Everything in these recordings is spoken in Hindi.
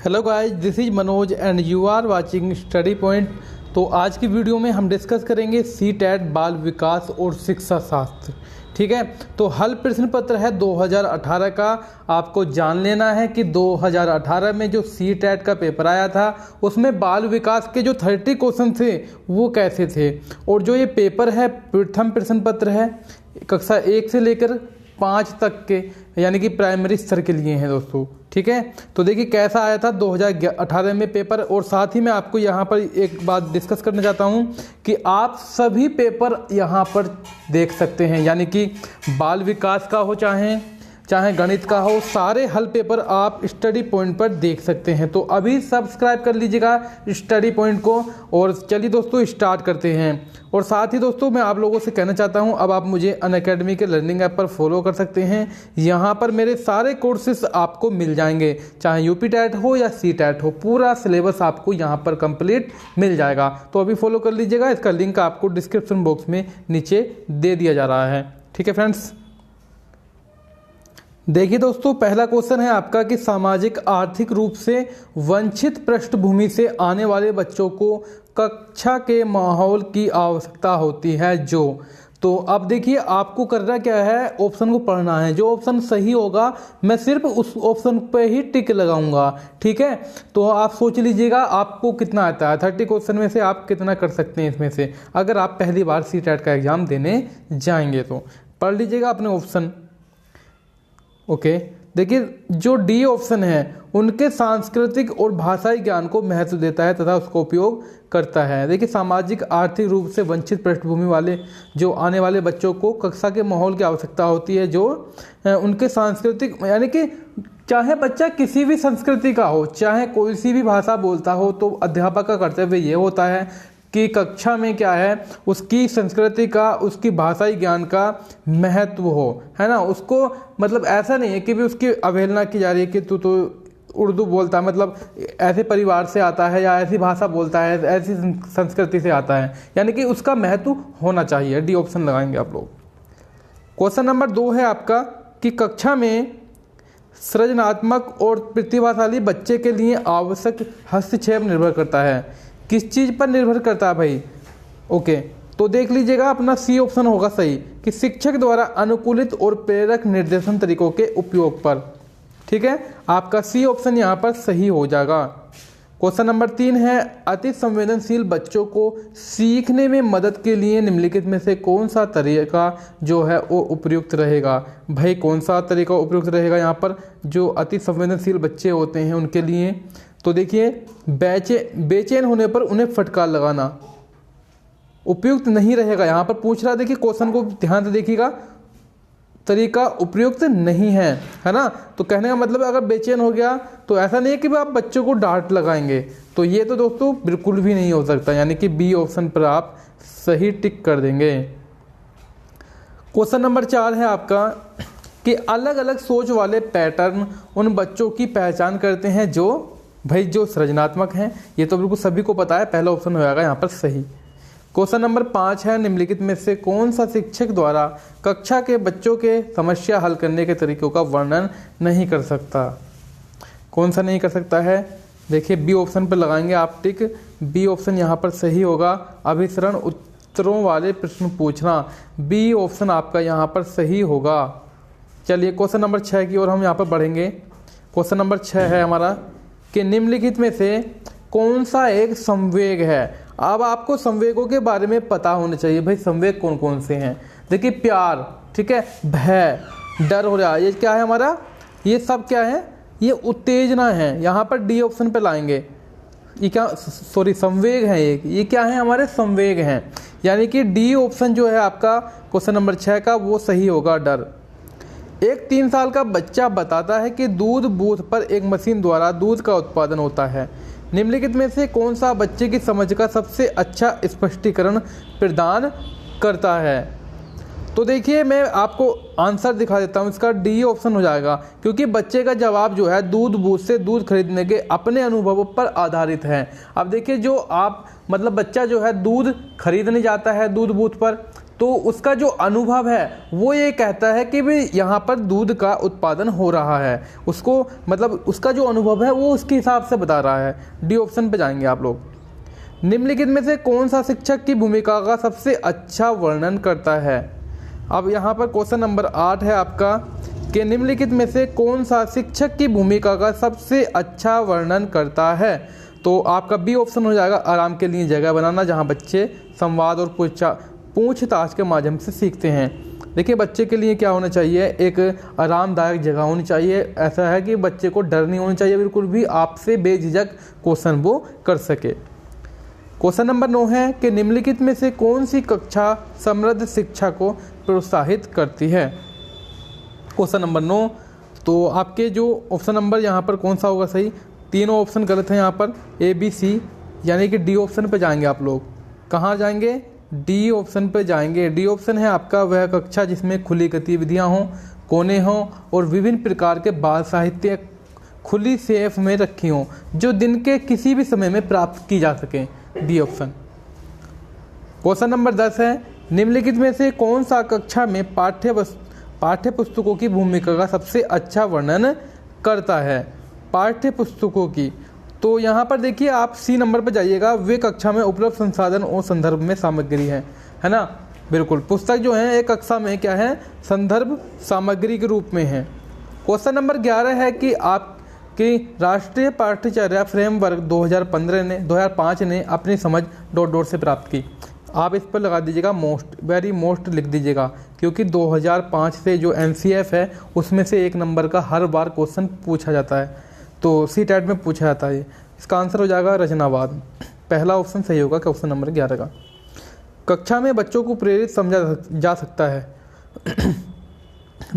Hello guys, this is Manoj and you are watching study point. तो आज की वीडियो में हम डिस्कस करेंगे सी-टेट बाल विकास और शिक्षा शास्त्र। ठीक है, तो हल प्रश्न पत्र है 2018 का। आपको जान लेना है कि 2018 में जो सी-टेट का पेपर आया था उसमें बाल विकास के जो 30 क्वेश्चन थे वो कैसे थे। और जो ये पेपर है प्रथम प्रश्न पत्र है, कक्षा 1 से लेकर 5 तक के, यानी कि प्राइमरी स्तर के लिए हैं दोस्तों। ठीक है, तो देखिए कैसा आया था 2018 में पेपर। और साथ ही मैं आपको यहाँ पर एक बात डिस्कस करना चाहता हूँ कि आप सभी पेपर यहाँ पर देख सकते हैं, यानी कि बाल विकास का हो चाहे गणित का हो, सारे हल पेपर आप स्टडी पॉइंट पर देख सकते हैं। तो अभी सब्सक्राइब कर लीजिएगा स्टडी पॉइंट को। और चलिए दोस्तों स्टार्ट करते हैं। और साथ ही दोस्तों मैं आप लोगों से कहना चाहता हूं, अब आप मुझे अनअकैडमी के लर्निंग ऐप पर फॉलो कर सकते हैं। यहां पर मेरे सारे कोर्सेज आपको मिल जाएंगे, चाहे यूपी टेट हो या सी टेट हो, पूरा सिलेबस आपको यहां पर कंप्लीट मिल जाएगा। तो अभी फॉलो कर लीजिएगा, इसका लिंक आपको डिस्क्रिप्शन बॉक्स में नीचे दे दिया जा रहा है। ठीक है फ्रेंड्स, देखिए दोस्तों पहला क्वेश्चन है आपका कि सामाजिक आर्थिक रूप से वंचित पृष्ठभूमि से आने वाले बच्चों को कक्षा के माहौल की आवश्यकता होती है जो। तो अब देखिए आपको करना क्या है, ऑप्शन को पढ़ना है। जो ऑप्शन सही होगा मैं सिर्फ उस ऑप्शन पे ही टिक लगाऊंगा। ठीक है, तो आप सोच लीजिएगा आपको कितना आता है 30 क्वेश्चन में से आप कितना कर सकते हैं इसमें से, अगर आप पहली बार सी-टेट का एग्जाम देने जाएंगे तो। पढ़ लीजिएगा अपने ऑप्शन। ओके, देखिए जो डी ऑप्शन है उनके सांस्कृतिक और भाषाई ज्ञान को महत्व देता है तथा उसका उपयोग करता है। देखिए सामाजिक आर्थिक रूप से वंचित पृष्ठभूमि वाले जो आने वाले बच्चों को कक्षा के माहौल की आवश्यकता होती है जो उनके सांस्कृतिक, यानी कि चाहे बच्चा किसी भी संस्कृति का हो, चाहे कोई सी भी भाषा बोलता हो, तो अध्यापक का कर्तव्य ये होता है कि कक्षा में क्या है उसकी संस्कृति का, उसकी भाषाई ज्ञान का महत्व हो, है ना। उसको मतलब ऐसा नहीं है कि भी उसकी अवहेलना की जा रही है कि तू तो उर्दू बोलता है, मतलब ऐसे परिवार से आता है या ऐसी भाषा बोलता है, ऐसी संस्कृति से आता है, यानी कि उसका महत्व होना चाहिए। डी ऑप्शन लगाएंगे आप लोग। क्वेश्चन नंबर 2 है आपका कि कक्षा में सृजनात्मक और प्रतिभाशाली बच्चे के लिए आवश्यक हस्तक्षेप निर्भर करता है। किस चीज़ पर निर्भर करता है भाई? ओके, तो देख लीजिएगा अपना सी ऑप्शन होगा सही कि शिक्षक द्वारा अनुकूलित और प्रेरक निर्देशन तरीकों के उपयोग पर। ठीक है, आपका सी ऑप्शन यहाँ पर सही हो जाएगा। क्वेश्चन नंबर 3 है अति संवेदनशील बच्चों को सीखने में मदद के लिए निम्नलिखित में से कौन सा तरीका जो है वो उपयुक्त रहेगा। भाई कौन सा तरीका उपयुक्त रहेगा यहाँ पर जो अति संवेदनशील बच्चे होते हैं उनके लिए? तो देखिए बेचैन होने पर उन्हें फटकार लगाना उपयुक्त नहीं रहेगा। यहाँ पर पूछ रहा है, देखिए क्वेश्चन को ध्यान से देखिएगा, तरीका उपयुक्त नहीं है, है ना। तो कहने का मतलब अगर बेचैन हो गया तो ऐसा नहीं है कि आप बच्चों को डांट लगाएंगे, तो ये तो दोस्तों बिल्कुल भी नहीं हो सकता, यानी कि बी ऑप्शन पर आप सही टिक कर देंगे। क्वेश्चन नंबर 4 है आपका कि अलग अलग सोच वाले पैटर्न उन बच्चों की पहचान करते हैं जो जो सृजनात्मक हैं। ये तो बिल्कुल सभी को पता है, पहला ऑप्शन हो जाएगा यहाँ पर सही। क्वेश्चन नंबर 5 है निम्नलिखित में से कौन सा शिक्षक द्वारा कक्षा के बच्चों के समस्या हल करने के तरीकों का वर्णन नहीं कर सकता? कौन सा नहीं कर सकता है? देखिए बी ऑप्शन पर लगाएंगे आप टिक। बी ऑप्शन यहाँ पर सही होगा। अभिसरण उत्तरों वाले प्रश्न पूछना, बी ऑप्शन आपका यहाँ पर सही होगा। चलिए क्वेश्चन नंबर 6 की ओर हम यहाँ पर बढ़ेंगे। क्वेश्चन नंबर 6 है हमारा कि निम्नलिखित में से कौन सा एक संवेग है। अब आपको संवेगों के बारे में पता होना चाहिए। भाई संवेग कौन कौन से हैं? देखिए प्यार, ठीक है, भय, डर हो रहा है, ये क्या है हमारा? ये सब क्या है? ये उत्तेजना है। यहाँ पर डी ऑप्शन पे लाएंगे। ये क्या, सॉरी संवेग है ये क्या है? हमारे संवेग हैं, यानी कि डी ऑप्शन जो है आपका क्वेश्चन नंबर 6 का वो सही होगा, डर। एक 3 साल का बच्चा बताता है कि दूध बूथ पर एक मशीन द्वारा दूध का उत्पादन होता है। निम्नलिखित में से कौन सा बच्चे की समझ का सबसे अच्छा स्पष्टीकरण प्रदान करता है? तो देखिए मैं आपको आंसर दिखा देता हूँ, इसका डी ऑप्शन हो जाएगा, क्योंकि बच्चे का जवाब जो है दूध बूथ से दूध खरीदने के अपने अनुभवों पर आधारित है। अब देखिए जो आप मतलब बच्चा जो है दूध खरीदने जाता है दूध बूथ पर, तो उसका जो अनुभव है वो ये कहता है कि भाई यहाँ पर दूध का उत्पादन हो रहा है, उसको मतलब उसका जो अनुभव है वो उसके हिसाब से बता रहा है। डी ऑप्शन पे जाएंगे आप लोग। निम्नलिखित में से कौन सा शिक्षक की भूमिका का सबसे अच्छा वर्णन करता है। अब यहाँ पर क्वेश्चन नंबर 8 है आपका कि निम्नलिखित में से कौन सा शिक्षक की भूमिका का सबसे अच्छा वर्णन करता है। तो आपका बी ऑप्शन हो जाएगा, आराम के लिए जगह बनाना, जहाँ बच्चे संवाद और पूछताछ के माध्यम से सीखते हैं। देखिए बच्चे के लिए क्या होना चाहिए, एक आरामदायक जगह होनी चाहिए। ऐसा है कि बच्चे को डर नहीं होना चाहिए बिल्कुल भी, आपसे बेझिझक क्वेश्चन वो कर सके। क्वेश्चन नंबर 9 है कि निम्नलिखित में से कौन सी कक्षा समृद्ध शिक्षा को प्रोत्साहित करती है। क्वेश्चन नंबर 9, तो आपके जो ऑप्शन नंबर यहाँ पर कौन सा होगा सही, तीनों ऑप्शन गलत हैं यहाँ पर, ए बी सी, यानी कि डी ऑप्शन पे जाएंगे आप लोग। कहाँ जाएंगे, डी ऑप्शन पे जाएंगे। डी ऑप्शन है आपका वह कक्षा जिसमें खुली गतिविधियाँ हों, कोने हों और विभिन्न प्रकार के बाल साहित्य खुली सेफ में रखी हों, जो दिन के किसी भी समय में प्राप्त की जा सकें। D option. क्वेश्चन नंबर 10 है निम्नलिखित में से कौन सा कक्षा में पाठ्य पुस्तकों की भूमिका का सबसे अच्छा वर्णन करता है। पाठ्य पुस्तकों की, तो यहाँ पर देखिए आप सी नंबर पर जाइएगा, वे कक्षा में उपलब्ध संसाधन और संदर्भ में सामग्री है ना। बिल्कुल, पुस्तक जो है एक कक्षा में क्या है, संदर्भ सामग्री के रूप में है। क्वेश्चन नंबर 11 है कि आपकी राष्ट्रीय पाठ्यचर्या फ्रेमवर्क 2005 ने अपनी समझ ... से प्राप्त की। आप इस पर लगा दीजिएगा मोस्ट लिख दीजिएगा, क्योंकि 2005 से जो NCF है उसमें से 1 नंबर का हर बार क्वेश्चन पूछा जाता है, तो सी टेट में पूछा जाता है। इसका आंसर हो जाएगा रचनावाद। पहला ऑप्शन सही होगा क्वेश्चन नंबर 11 का। कक्षा में बच्चों को प्रेरित समझा जा सकता है।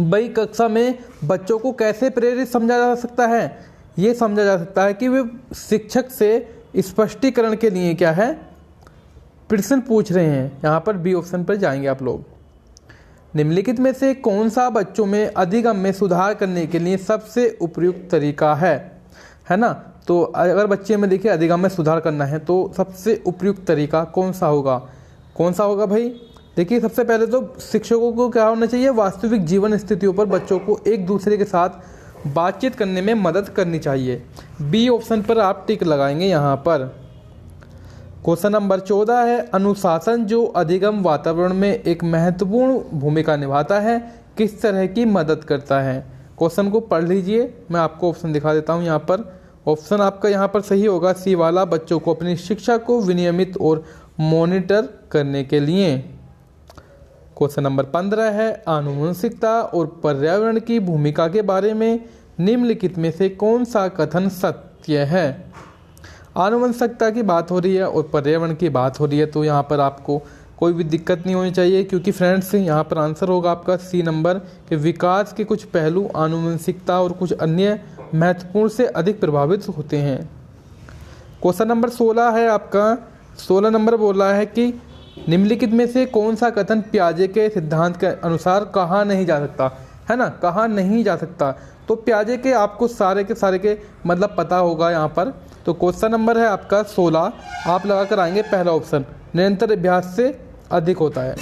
भाई कक्षा में बच्चों को कैसे प्रेरित समझा जा सकता है, ये समझा जा सकता है कि वे शिक्षक से स्पष्टीकरण के लिए क्या है, प्रश्न पूछ रहे हैं। यहाँ पर बी ऑप्शन पर जाएंगे आप लोग। निम्नलिखित में से कौन सा बच्चों में अधिगम में सुधार करने के लिए सबसे उपयुक्त तरीका है ना। तो अगर बच्चे में देखिए अधिगम में सुधार करना है तो सबसे उपयुक्त तरीका कौन सा होगा भाई। देखिए सबसे पहले तो शिक्षकों को क्या होना चाहिए, वास्तविक जीवन स्थितियों पर बच्चों को एक दूसरे के साथ बातचीत करने में मदद करनी चाहिए। बी ऑप्शन पर आप टिक लगाएंगे यहाँ पर। क्वेश्चन नंबर 14 है अनुशासन जो अधिगम वातावरण में एक महत्वपूर्ण भूमिका निभाता है, किस तरह की मदद करता है। क्वेश्चन को पढ़ लीजिए, मैं आपको ऑप्शन दिखा देता हूँ यहाँ पर। ऑप्शन आपका यहाँ पर सही होगा, सी वाला, बच्चों को अपनी शिक्षा को विनियमित और मॉनिटर करने के लिए। क्वेश्चन नंबर 15 है आनुवंशिकता और पर्यावरण की भूमिका के बारे में निम्नलिखित में से कौन सा कथन सत्य है। आनुवंशिकता की बात हो रही है और पर्यावरण की बात हो रही है, तो यहाँ पर आपको कोई भी दिक्कत नहीं होनी चाहिए, क्योंकि फ्रेंड्स यहाँ पर आंसर होगा आपका सी नंबर कि विकास के कुछ पहलू आनुवंशिकता और कुछ अन्य महत्वपूर्ण से अधिक प्रभावित होते हैं। क्वेश्चन नंबर 16 है आपका, 16 नंबर बोल रहा है कि निम्नलिखित में से कौन सा कथन पियाजे के सिद्धांत के अनुसार कहा नहीं जा सकता है ना, कहा नहीं जा सकता। तो पियाजे के आपको सारे के मतलब पता होगा यहाँ पर। तो क्वेश्चन नंबर है आपका 16, आप लगा कर आएंगे पहला ऑप्शन, निरंतर अभ्यास से अधिक होता है।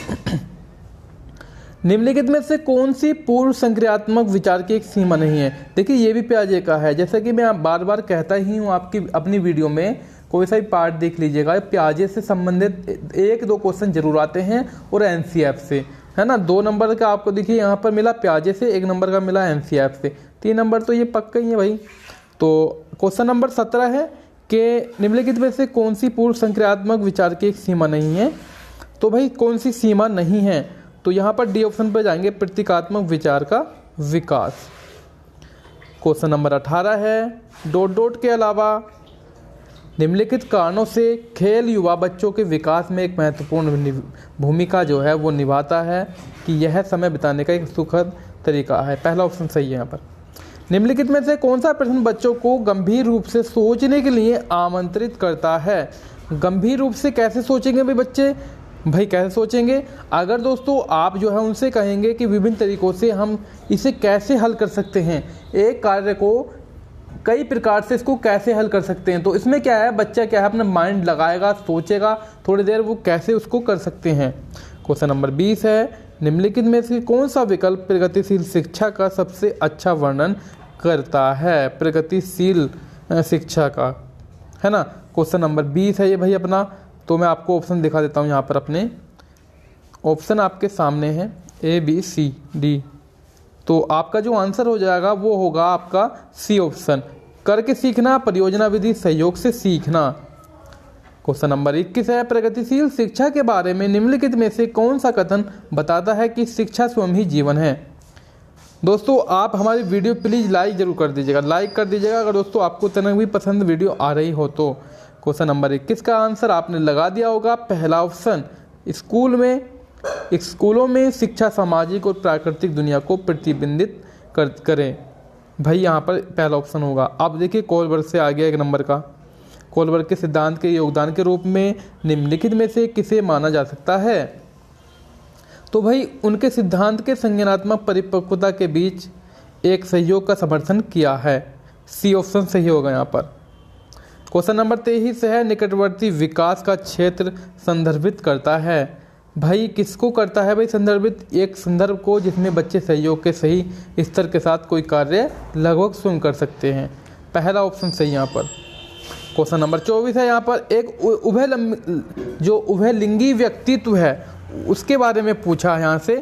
निम्नलिखित में से कौन सी पूर्व संक्रियात्मक विचार की एक सीमा नहीं है। देखिए ये भी पियाजे का है, जैसा कि मैं बार बार कहता ही हूँ आपकी अपनी वीडियो में, कोई सा भी पार्ट देख लीजिएगा, पियाजे से संबंधित 1-2 क्वेश्चन जरूर आते हैं और NCF से, है ना। 2 नंबर का आपको देखिए यहाँ पर मिला पियाजे से, 1 नंबर का मिला NCF से, 3 नंबर तो ये पक्का ही है भाई। तो क्वेश्चन नंबर 17 है कि निम्नलिखित में से कौन सी पूर्व संक्रियात्मक विचार की एक सीमा नहीं है। तो भाई कौन सी सीमा नहीं है, तो यहाँ पर डी ऑप्शन पर जाएंगे, प्रतीकात्मक विचार का विकास। क्वेश्चन नंबर 18 है के अलावा निम्नलिखित कारणों से खेल युवा बच्चों के विकास में एक महत्वपूर्ण भूमिका जो है वो निभाता है कि यह समय बिताने का एक सुखद तरीका है। पहला ऑप्शन सही है यहाँ पर। निम्नलिखित में से कौन सा प्रश्न बच्चों को गंभीर रूप से सोचने के लिए आमंत्रित करता है। गंभीर रूप से कैसे सोचेंगे भाई बच्चे, भाई कैसे सोचेंगे, अगर दोस्तों आप जो है उनसे कहेंगे कि विभिन्न तरीकों से हम इसे कैसे हल कर सकते हैं, एक कार्य को कई प्रकार से इसको कैसे हल कर सकते हैं, तो इसमें क्या है, बच्चा क्या है अपना माइंड लगाएगा, सोचेगा थोड़ी देर, वो कैसे उसको कर सकते हैं। क्वेश्चन नंबर 20 है, निम्नलिखित में से कौन सा विकल्प प्रगतिशील शिक्षा का सबसे अच्छा वर्णन करता है? प्रगतिशील शिक्षा का, है ना। क्वेश्चन नंबर 20 है ये भाई अपना। तो मैं आपको ऑप्शन दिखा देता हूँ यहाँ पर। अपने ऑप्शन आपके सामने है ABCD। तो आपका जो आंसर हो जाएगा वो होगा आपका सी ऑप्शन, करके सीखना, परियोजना विधि, सहयोग से सीखना। क्वेश्चन नंबर 21 है, प्रगतिशील शिक्षा के बारे में निम्नलिखित में से कौन सा कथन बताता है कि शिक्षा स्वयं ही जीवन है? दोस्तों आप हमारी वीडियो प्लीज़ लाइक जरूर कर दीजिएगा, लाइक कर दीजिएगा अगर दोस्तों आपको इतना भी पसंद वीडियो आ रही हो तो। क्वेश्चन नंबर 21 का आंसर आपने लगा दिया होगा पहला ऑप्शन, स्कूलों में शिक्षा सामाजिक और प्राकृतिक दुनिया को प्रतिबिंबित करें। भाई यहाँ पर पहला ऑप्शन होगा। अब देखिए कोलबर्ग से आ गया 1 नंबर का। कोलबर्ग के सिद्धांत के योगदान के रूप में निम्नलिखित में से किसे माना जा सकता है? तो भाई उनके सिद्धांत के संज्ञानात्मक परिपक्वता के बीच एक सहयोग का समर्थन किया है। सी ऑप्शन सही होगा यहाँ पर। क्वेश्चन नंबर 23 है, निकटवर्ती विकास का क्षेत्र संदर्भित करता है। भाई किसको करता है भाई संदर्भित? एक संदर्भ को जिसमें बच्चे सहयोग के सही स्तर के साथ कोई कार्य लगभग स्वयं कर सकते हैं। पहला ऑप्शन सही यहाँ पर। क्वेश्चन नंबर 24 है यहाँ पर, एक जो उभयलिंगी व्यक्तित्व है उसके बारे में पूछा है यहाँ से।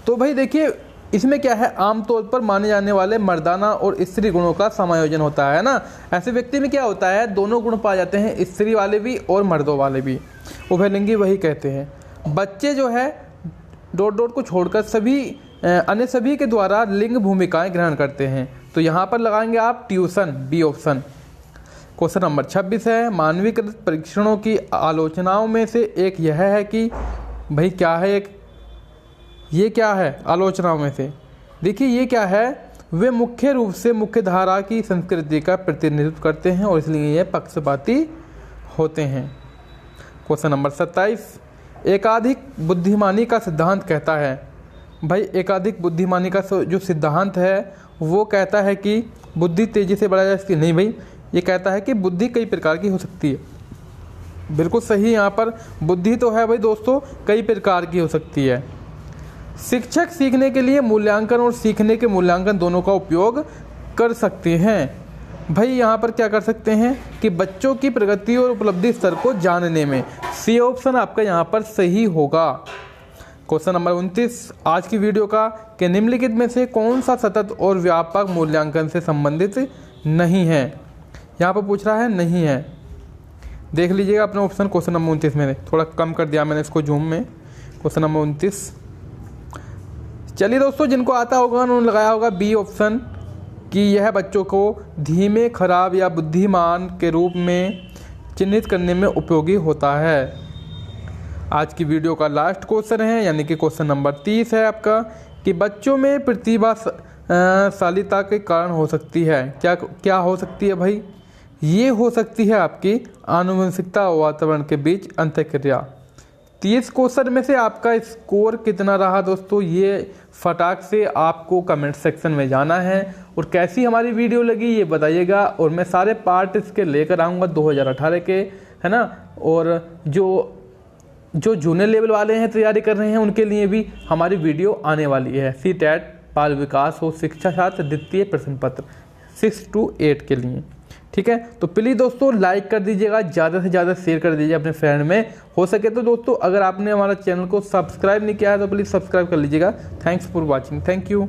तो भाई देखिए इसमें क्या है, आमतौर पर माने जाने वाले मर्दाना और स्त्री गुणों का समायोजन होता है ना। ऐसे व्यक्ति में क्या होता है, दोनों गुण पाए जाते हैं, स्त्री वाले भी और मर्दों वाले भी। उभयलिंगी वही कहते हैं। बच्चे जो है डॉट डॉट को छोड़कर अन्य सभी के द्वारा लिंग भूमिकाएं ग्रहण करते हैं। तो यहाँ पर लगाएंगे आप tuition, B option. Question number 26 है, मानवीकृत परीक्षणों की आलोचनाओं में से एक यह है कि भाई क्या है ये क्या है आलोचनाओं में से? देखिए ये क्या है, वे मुख्य रूप से मुख्य धारा की संस्कृति का प्रतिनिधित्व करते हैं और इसलिए ये पक्षपाती होते हैं। क्वेश्चन नंबर 27, एकाधिक बुद्धिमानी का सिद्धांत कहता है। भाई एकाधिक बुद्धिमानी का जो सिद्धांत है वो कहता है कि बुद्धि तेजी से बढ़ा जा सकती है। नहीं भाई, ये कहता है कि बुद्धि कई प्रकार की हो सकती है। बिल्कुल सही यहाँ पर, बुद्धि तो है भाई दोस्तों कई प्रकार की हो सकती है। शिक्षक सीखने के लिए मूल्यांकन और सीखने के मूल्यांकन दोनों का उपयोग कर सकते हैं। भाई यहाँ पर क्या कर सकते हैं कि बच्चों की प्रगति और उपलब्धि स्तर को जानने में। सी ऑप्शन आपका यहाँ पर सही होगा। क्वेश्चन नंबर 29 आज की वीडियो का, कि निम्नलिखित में से कौन सा सतत और व्यापक मूल्यांकन से संबंधित नहीं है? यहाँ पर पूछ रहा है नहीं है। देख लीजिएगा अपने ऑप्शन। क्वेश्चन नंबर 29 में थोड़ा कम कर दिया मैंने इसको जूम में। क्वेश्चन नंबर 29, चलिए दोस्तों जिनको आता होगा उन्होंने लगाया होगा बी ऑप्शन कि यह बच्चों को धीमे, खराब या बुद्धिमान के रूप में चिन्हित करने में उपयोगी होता है। आज की वीडियो का लास्ट क्वेश्चन है यानी कि क्वेश्चन नंबर 30 है आपका, कि बच्चों में प्रतिभाशालीता के कारण हो सकती है। क्या हो सकती है भाई? ये हो सकती है आपकी आनुवंशिकता और वातावरण के बीच अंतःक्रिया। 30 क्वेश्चन में से आपका स्कोर कितना रहा दोस्तों, ये फटाक से आपको कमेंट सेक्शन में जाना है। और कैसी हमारी वीडियो लगी ये बताइएगा। और मैं सारे पार्ट इसके लेकर आऊँगा 2018 के, है ना। और जो जूनियर लेवल वाले हैं तैयारी कर रहे हैं उनके लिए भी हमारी वीडियो आने वाली है। CTET बाल विकास और शिक्षा शास्त्र द्वितीय प्रश्न पत्र 6 to 8 के लिए, ठीक है। तो प्लीज़ दोस्तों लाइक कर दीजिएगा, ज़्यादा से ज़्यादा शेयर कर दीजिए अपने फ्रेंड में। हो सके तो दोस्तों अगर आपने हमारा चैनल को सब्सक्राइब नहीं किया है तो प्लीज़ सब्सक्राइब कर लीजिएगा। Thanks for watching, thank you.